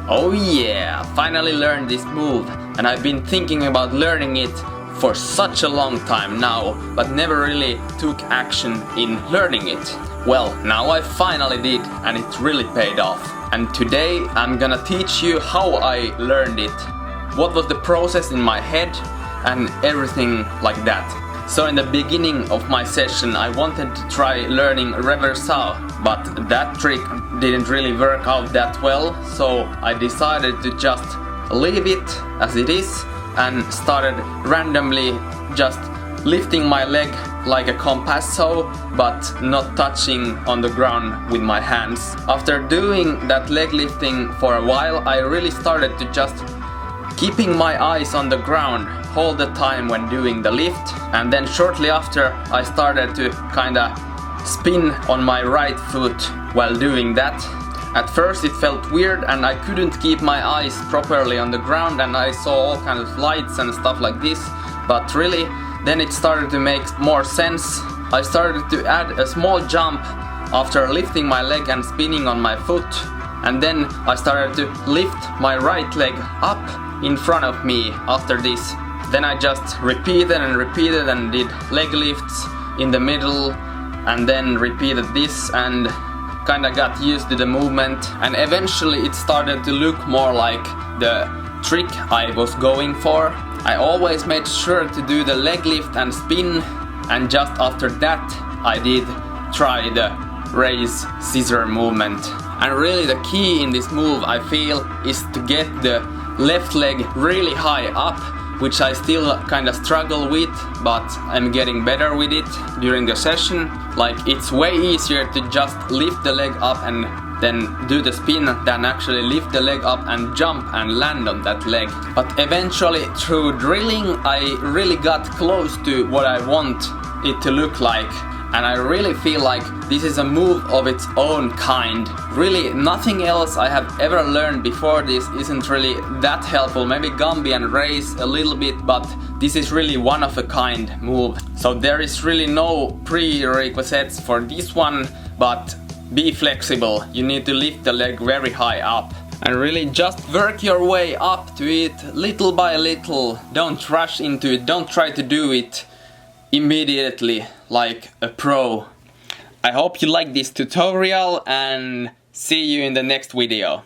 Oh yeah, finally learned this move, and I've been thinking about learning it for such a long time now, but never really took action in learning it. Well, now I finally did, and it really paid off. And today I'm gonna teach you how I learned it, what was the process in my head, and everything like that. So in the beginning of my session I wanted to try learning reversao, but that trick didn't really work out that well, so I decided to just leave it as it is and started randomly just lifting my leg like a compasso, but not touching on the ground with my hands. After doing that leg lifting for a while, I really started to just keeping my eyes on the ground all the time when doing the lift, and then shortly after I started to kinda spin on my right foot while doing that. At first it felt weird and I couldn't keep my eyes properly on the ground, and I saw all kinds of lights and stuff like this, but really then it started to make more sense. I started to add a small jump after lifting my leg and spinning on my foot, and then I started to lift my right leg up in front of me after this. Then I just repeated and did leg lifts in the middle, and then repeated this and kinda got used to the movement, and eventually it started to look more like the trick I was going for. I always made sure to do the leg lift and spin, and just after that I did try the raise scissor movement. And really the key in this move, I feel, is to get the left leg really high up, which I still kinda struggle with, but I'm getting better with it during the session. Like, it's way easier to just lift the leg up and then do the spin than actually lift the leg up and jump and land on that leg. But eventually through drilling I really got close to what I want it to look like. And I really feel like this is a move of its own kind. Really, nothing else I have ever learned before this isn't really that helpful. Maybe Gumby and raise a little bit, but this is really one of a kind move. So there is really no prerequisites for this one, but be flexible. You need to lift the leg very high up. And really just work your way up to it little by little. Don't rush into it, don't try to do it immediately like a pro. I hope you like this tutorial and see you in the next video.